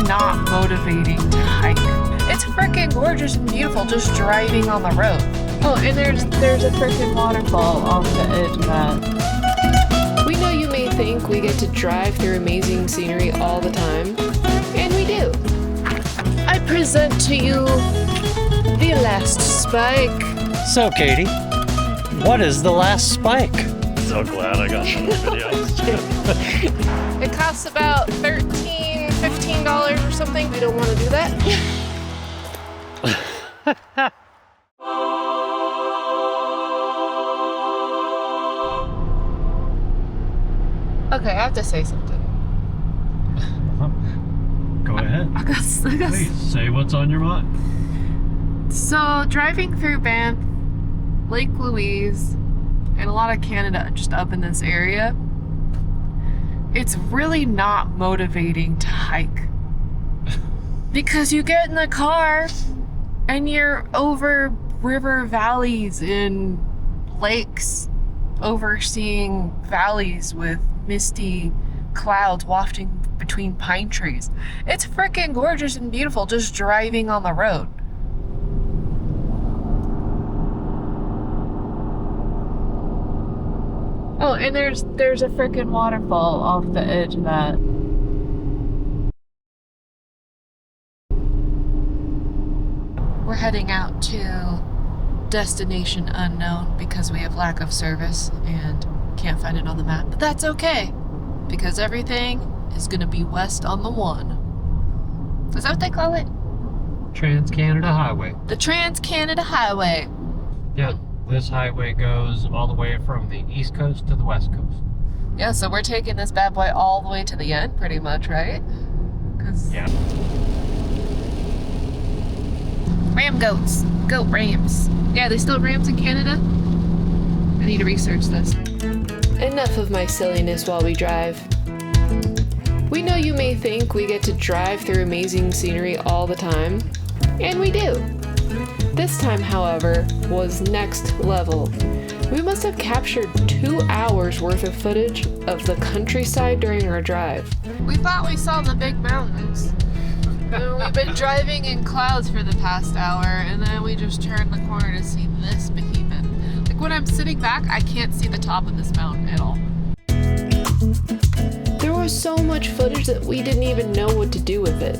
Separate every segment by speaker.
Speaker 1: not motivating to hike. It's freaking gorgeous and beautiful just driving on the road. Oh, and there's a freaking waterfall off the edge of that. We know you may think we get to drive through amazing scenery all the time, and we do. I present to you the last spike.
Speaker 2: So, Katie, what is the last spike?
Speaker 3: So glad I got that video.
Speaker 1: It costs about $13, $15 or something. We don't want to do that. Okay, I have to say something.
Speaker 3: Go ahead.
Speaker 1: I guess.
Speaker 3: Please say what's on your mind.
Speaker 1: So, driving through Banff, Lake Louise, and a lot of Canada just up in this area, it's really not motivating to hike. Because you get in the car and you're over river valleys and lakes, overseeing valleys with misty clouds wafting between pine trees. It's freaking gorgeous and beautiful just driving on the road. Oh, and there's a freaking waterfall off the edge of that. We're heading out to destination unknown because we have lack of service and can't find it on the map. But that's okay, because everything is gonna be west on the 1. Is that what they call it?
Speaker 2: Trans-Canada Highway.
Speaker 1: The Trans-Canada Highway.
Speaker 2: Yeah, this highway goes all the way from the east coast to the west coast.
Speaker 1: Yeah, so we're taking this bad boy all the way to the end, pretty much, right? 'Cause
Speaker 2: Yeah.
Speaker 1: ram goats. Goat rams. Yeah, they still rams in Canada? I need to research this. Enough of my silliness while we drive. We know you may think we get to drive through amazing scenery all the time, and we do. This time, however, was next level. We must have captured 2 hours worth of footage of the countryside during our drive. We thought we saw the big mountains. We've been driving in clouds for the past hour, and then we just turned the corner to see this behemoth. Like when I'm sitting back, I can't see the top of this mountain at all. There was so much footage that we didn't even know what to do with it.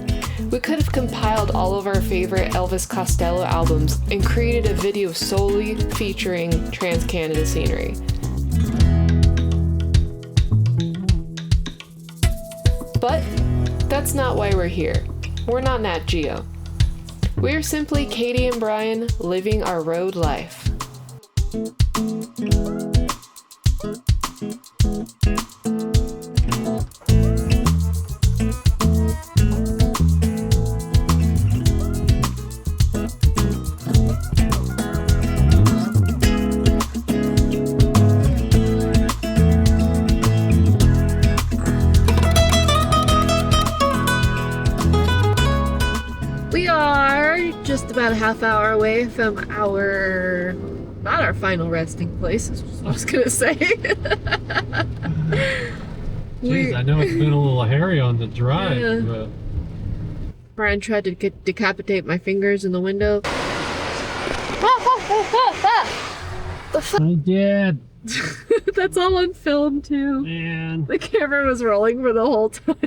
Speaker 1: We could have compiled all of our favorite Elvis Costello albums and created a video solely featuring Trans-Canada scenery. But that's not why we're here. We're not Nat Geo. We're simply Katie and Brian living our road life. Just about a half hour away from our, not our final resting place, is what I was gonna say.
Speaker 2: Jeez, I know it's been a little hairy on the drive,
Speaker 1: Yeah.
Speaker 2: but...
Speaker 1: Brian tried to decapitate my fingers in the window. The fuck?
Speaker 2: I did.
Speaker 1: That's all on film too.
Speaker 2: Man.
Speaker 1: The camera was rolling for the whole time.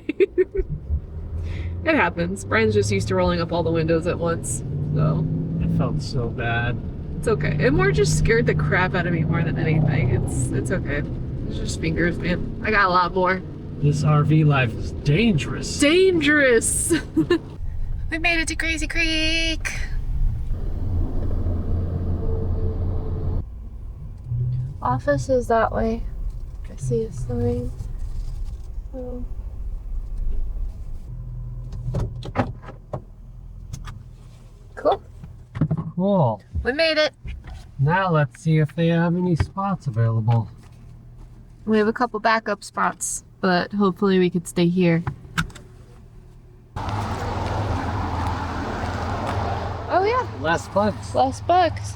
Speaker 1: It happens. Brian's just used to rolling up all the windows at once, so.
Speaker 2: It felt so bad.
Speaker 1: It's okay. It more just scared the crap out of me more than anything. It's okay. It's just fingers, man. I got a lot more.
Speaker 2: This RV life is dangerous.
Speaker 1: Dangerous! We made it to Crazy Creek! Office is that way. I see a sign. Oh. Cool.
Speaker 2: Cool.
Speaker 1: We made it.
Speaker 2: Now let's see if they have any spots available.
Speaker 1: We have a couple backup spots, but hopefully we could stay here. Oh yeah,
Speaker 2: Less bugs.
Speaker 1: less bugs.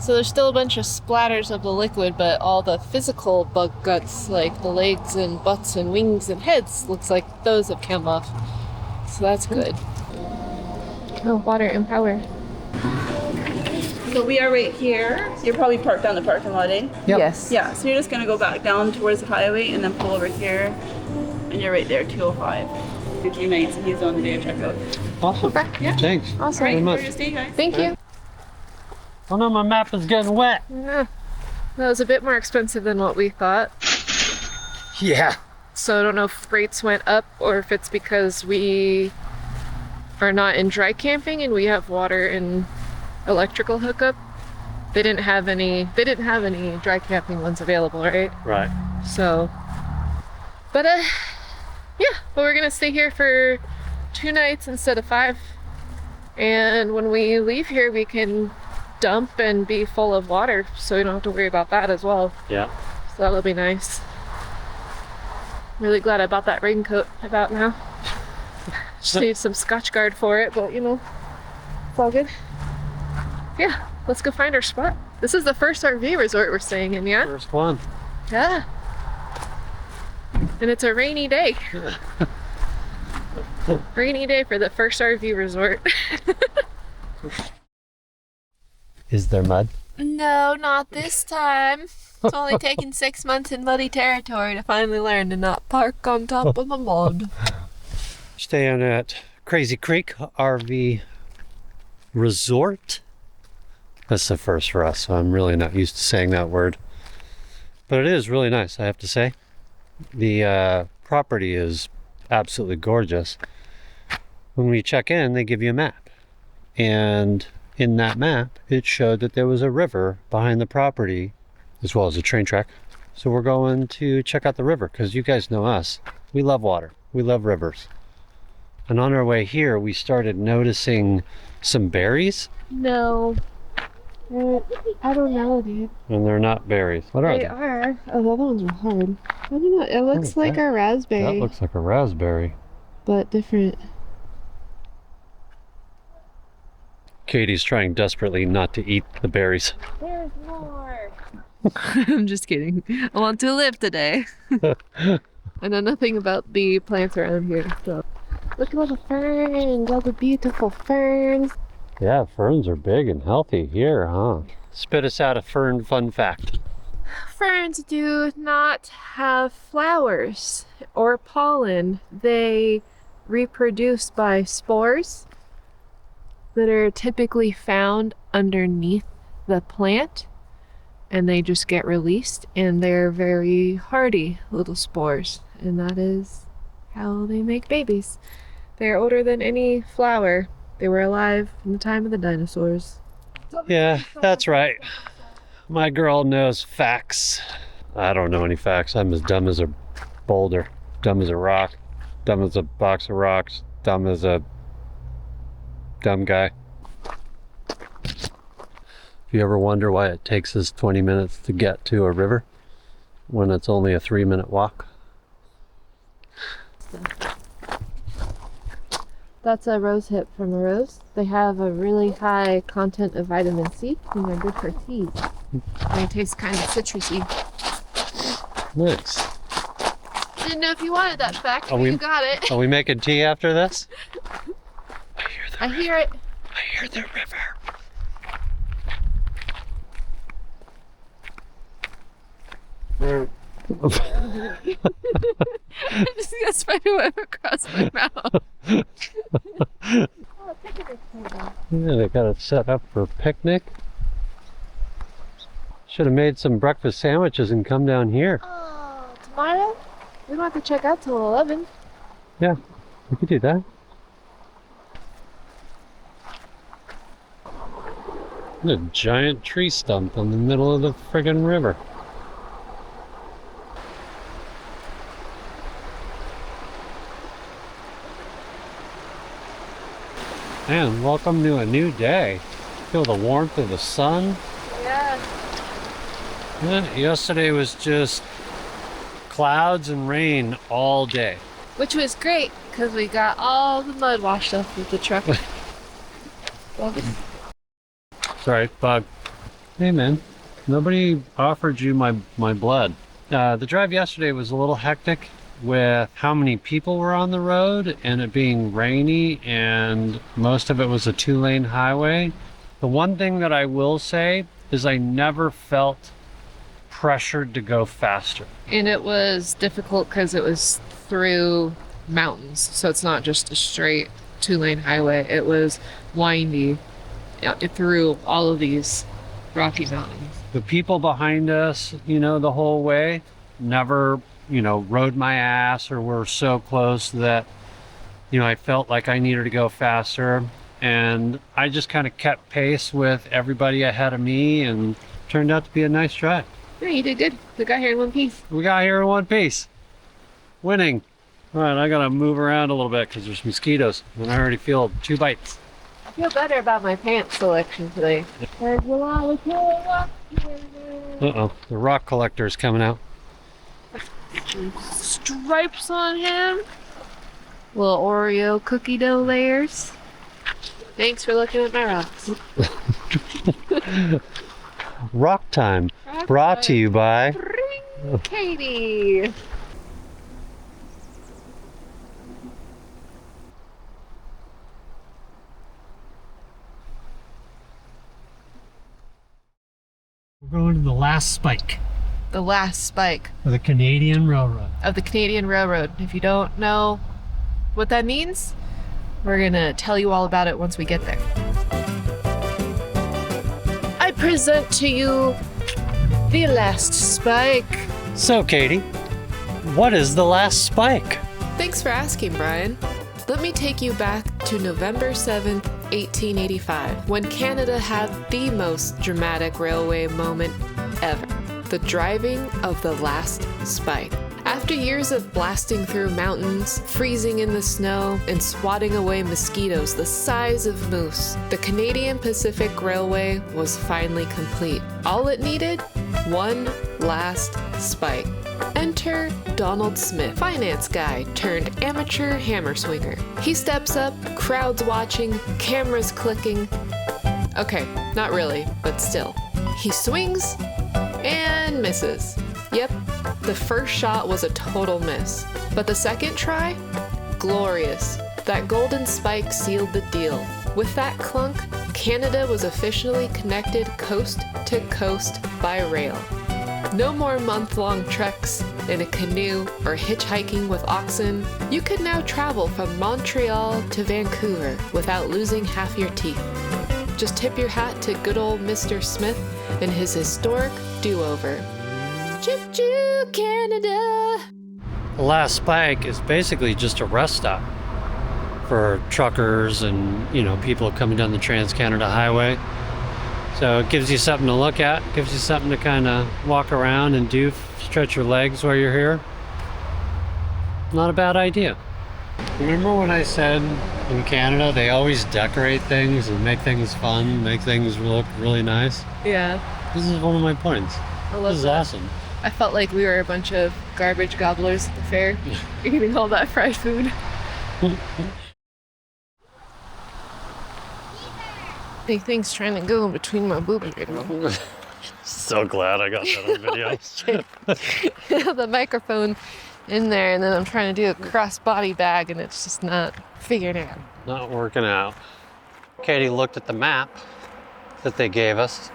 Speaker 1: So there's still a bunch of splatters of the liquid, but all the physical bug guts, like the legs and butts and wings and heads, looks like those have come off. So that's good. Oh, water and power.
Speaker 4: So we are right here. So you're probably parked down the parking lot, eh?
Speaker 1: Yep. Yes.
Speaker 4: Yeah, so you're just gonna go back down towards the highway and then pull over here. And you're right there, 205. 2 nights, and he's on the day of checkout.
Speaker 3: Awesome.
Speaker 1: Okay.
Speaker 4: Yeah.
Speaker 3: Thanks.
Speaker 1: Awesome.
Speaker 3: Very much.
Speaker 4: Enjoy your stay, guys.
Speaker 1: Thank you.
Speaker 3: Oh no, my map is getting wet.
Speaker 1: Yeah. That was a bit more expensive than what we thought.
Speaker 3: Yeah.
Speaker 1: So I don't know if rates went up or if it's because we are not in dry camping and we have water and electrical hookup. They didn't have any dry camping ones available, right?
Speaker 3: Right.
Speaker 1: So, but we're gonna stay here for 2 nights instead of 5. And when we leave here, we can dump and be full of water, so we don't have to worry about that as well.
Speaker 3: Yeah.
Speaker 1: So that'll be nice. Really glad I bought that raincoat about now. Just need some Scotch Guard for it, but you know, it's all good. Yeah, let's go find our spot. This is the first RV resort we're staying in, yeah?
Speaker 3: First one.
Speaker 1: Yeah. And it's a rainy day. Rainy day for the first RV resort.
Speaker 3: Is there mud?
Speaker 1: No, not this time. It's only taken 6 months in muddy territory to finally learn to not park on top of the mud.
Speaker 3: Staying at Crazy Creek RV Resort. That's the first for us, so I'm really not used to saying that word. But it is really nice, I have to say. The property is absolutely gorgeous. When we check in, they give you a map. And in that map, it showed that there was a river behind the property, as well as a train track. So we're going to check out the river, because you guys know us. We love water. We love rivers. And on our way here, we started noticing some berries.
Speaker 1: No. I don't know, dude.
Speaker 3: And they're not berries. What are
Speaker 1: They
Speaker 3: they?
Speaker 1: are. Oh, the other ones are hard. I don't know. It looks like
Speaker 3: that-
Speaker 1: a raspberry.
Speaker 3: That looks like a raspberry.
Speaker 1: But different.
Speaker 3: Katie's trying desperately not to eat the berries.
Speaker 1: There's more. I'm just kidding. I want to live today. I know nothing about the plants around here, so. Look at all the ferns, all the beautiful ferns.
Speaker 3: Yeah, ferns are big and healthy here, huh? Spit us out a fern fun fact.
Speaker 1: Ferns do not have flowers or pollen. They reproduce by spores that are typically found underneath the plant, and they just get released, and they're very hardy little spores, and that is how they make babies. They're older than any flower. They were alive in the time of the dinosaurs.
Speaker 3: Yeah, that's right. My girl knows facts. I don't know any facts. I'm as dumb as a boulder, dumb as a rock, dumb as a box of rocks, dumb as a dumb guy. If you ever wonder why it takes us 20 minutes to get to a river when it's only a 3-minute walk.
Speaker 1: That's a rose hip from a rose. They have a really high content of vitamin C, and they're good for teas. They taste kind of citrusy.
Speaker 3: Nice.
Speaker 1: Didn't know if you wanted that fact, but
Speaker 3: we-
Speaker 1: you got it.
Speaker 3: Are we making tea after this?
Speaker 1: I hear it.
Speaker 3: I hear the river.
Speaker 1: I just got spider web across my mouth.
Speaker 3: Yeah, they got it set up for a picnic. Should have made some breakfast sandwiches and come down here.
Speaker 1: Oh, tomorrow? We don't have to check out till 11.
Speaker 3: Yeah, we could do that. There's a giant tree stump in the middle of the friggin' river. And welcome to a new day. Feel the warmth of the sun.
Speaker 1: Yeah.
Speaker 3: Yeah, yesterday was just clouds and rain all day.
Speaker 1: Which was great, because we got all the mud washed off with the truck. Well,
Speaker 3: Sorry, bug. Hey, man. Nobody offered you my blood. The drive yesterday was a little hectic with how many people were on the road and it being rainy, and most of it was a 2-lane highway. The one thing that I will say is I never felt pressured to go faster.
Speaker 1: And it was difficult because it was through mountains. So it's not just a straight 2-lane highway. It was windy through all of these Rocky Mountains.
Speaker 3: The people behind us, the whole way never, rode my ass or were so close that, I felt like I needed to go faster. And I just kind of kept pace with everybody ahead of me, and turned out to be a nice drive.
Speaker 1: Yeah, you did good. We got here in one piece.
Speaker 3: We got here in one piece. Winning. All right, I gotta move around a little bit because there's mosquitoes, and I already feel 2 bites.
Speaker 1: I feel better about my pants selection today.
Speaker 3: Uh-oh, the rock collector is coming out.
Speaker 1: Stripes on him. Little Oreo cookie dough layers. Thanks for looking at my rocks.
Speaker 3: Rock time, brought to you by
Speaker 1: Rving, Katie.
Speaker 3: We're going to the last spike
Speaker 1: The last spike
Speaker 3: of the Canadian Railroad.
Speaker 1: of the Canadian Railroad. If you don't know what that means, we're gonna tell you all about it once we get there. I present to you the last spike.
Speaker 3: So, Katie, what is the last spike?
Speaker 1: Thanks for asking, Brian. Let me take you back to November 7th, 1885, when Canada had the most dramatic railway moment ever, the driving of the last spike. After years of blasting through mountains, freezing in the snow, and swatting away mosquitoes the size of moose, the Canadian Pacific Railway was finally complete. All it needed? One last spike. Enter Donald Smith, finance guy turned amateur hammer swinger. He steps up, crowds watching, cameras clicking. Okay, not really, but still. He swings and misses. Yep, the first shot was a total miss. But the second try? Glorious. That golden spike sealed the deal. With that clunk, Canada was officially connected coast to coast by rail. No more month-long treks in a canoe or hitchhiking with oxen. You could now travel from Montreal to Vancouver without losing half your teeth. Just tip your hat to good old Mr. Smith and his historic do-over. Choo-choo, Canada!
Speaker 3: The last spike is basically just a rest stop for truckers and, people coming down the Trans-Canada Highway. So it gives you something to look at, gives you something to kind of walk around and do, stretch your legs while you're here. Not a bad idea. Remember when I said in Canada they always decorate things and make things fun, make things look really nice?
Speaker 1: Yeah,
Speaker 3: This is one of my points.
Speaker 1: I love
Speaker 3: This is
Speaker 1: that.
Speaker 3: awesome.
Speaker 1: I felt like we were a bunch of garbage gobblers at the fair, eating all that fried food. Anything's trying to go in between my boobs right now.
Speaker 3: So glad I got that on video.
Speaker 1: The microphone in there, and then I'm trying to do a cross-body bag, and it's just not figuring out.
Speaker 3: Not working out. Katie looked at the map that they gave us,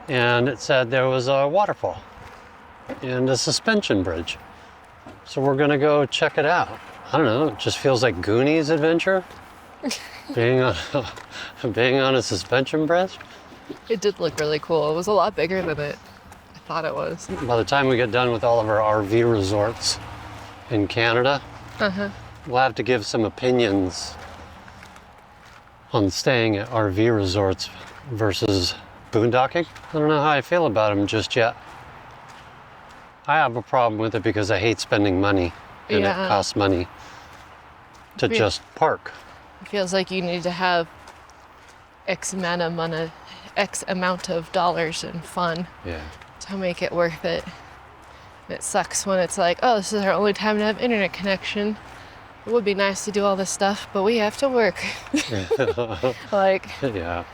Speaker 3: and it said there was a waterfall and a suspension bridge. So we're gonna go check it out. I don't know, it just feels like Goonies adventure. being on a suspension bridge.
Speaker 1: It did look really cool. It was a lot bigger than I thought it was.
Speaker 3: By the time we get done with all of our RV resorts in Canada, we'll have to give some opinions on staying at RV resorts versus boondocking. I don't know how I feel about them just yet. I have a problem with it because I hate spending money, and it costs money to just park.
Speaker 1: It feels like you need to have X amount of dollars and fun to make it worth it. It sucks when it's like, oh, this is our only time to have internet connection. It would be nice to do all this stuff, but we have to work. Like,
Speaker 3: Yeah.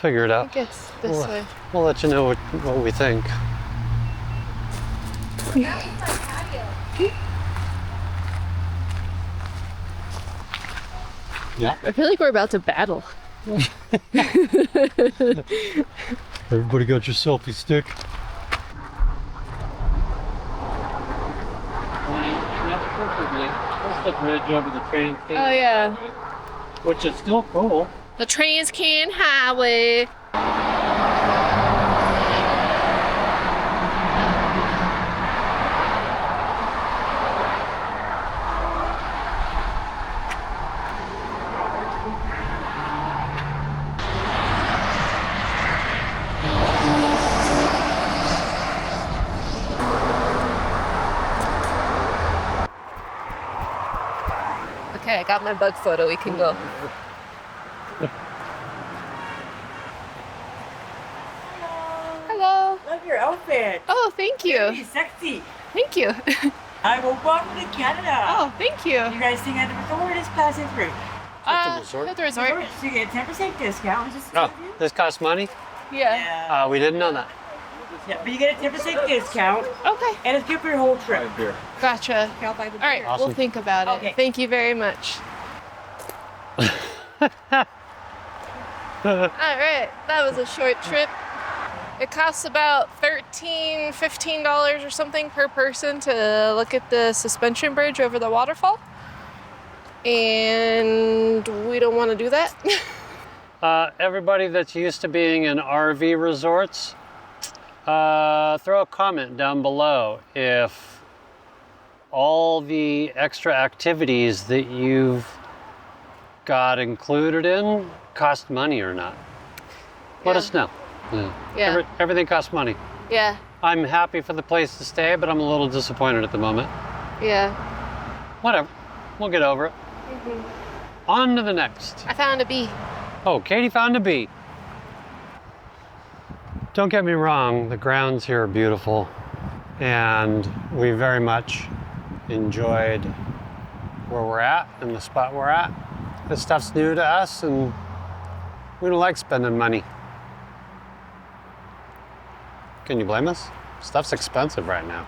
Speaker 3: figure it
Speaker 1: I
Speaker 3: out.
Speaker 1: guess this way.
Speaker 3: We'll let you know what we think. Yeah.
Speaker 1: I feel like we're about to battle.
Speaker 3: Everybody got your selfie stick. That's the bridge over the train.
Speaker 1: Oh yeah.
Speaker 3: Which is still cool.
Speaker 1: The Trans-Can Highway. Okay, I got my bug photo. We can go. Hello.
Speaker 5: Love your outfit.
Speaker 1: Oh, thank you.
Speaker 5: Very sexy.
Speaker 1: Thank you.
Speaker 5: I will welcome to Canada.
Speaker 1: Oh, thank you.
Speaker 5: You guys staying at the resort or just passing through?
Speaker 3: resort?
Speaker 1: At the resort.
Speaker 5: So you get a 10% discount. Just
Speaker 3: Oh, this costs money?
Speaker 1: Yeah.
Speaker 3: We didn't know that.
Speaker 5: Yeah, but you get a 10% discount,
Speaker 1: Okay.
Speaker 5: and it's good for your whole trip.
Speaker 1: Gotcha.
Speaker 5: All
Speaker 1: All right,
Speaker 3: Awesome.
Speaker 1: we'll think about it.
Speaker 5: Okay.
Speaker 1: Thank you very much. All right, that was a short trip. It costs about $13, $15 or something per person to look at the suspension bridge over the waterfall. And we don't want to do that.
Speaker 3: Everybody that's used to being in RV resorts, throw a comment down below if all the extra activities that you've got included in cost money or not. Let
Speaker 1: Yeah.
Speaker 3: us know.
Speaker 1: Yeah.
Speaker 3: Everything costs money.
Speaker 1: Yeah,
Speaker 3: I'm happy for the place to stay, but I'm a little disappointed at the moment.
Speaker 1: yeah.
Speaker 3: Whatever, we'll get over it. On to the next.
Speaker 1: I found a bee.
Speaker 3: Oh, Katie found a bee. Don't get me wrong, the grounds here are beautiful, and we very much enjoyed where we're at and the spot we're at. This stuff's new to us, and we don't like spending money. Can you blame us? Stuff's expensive right now.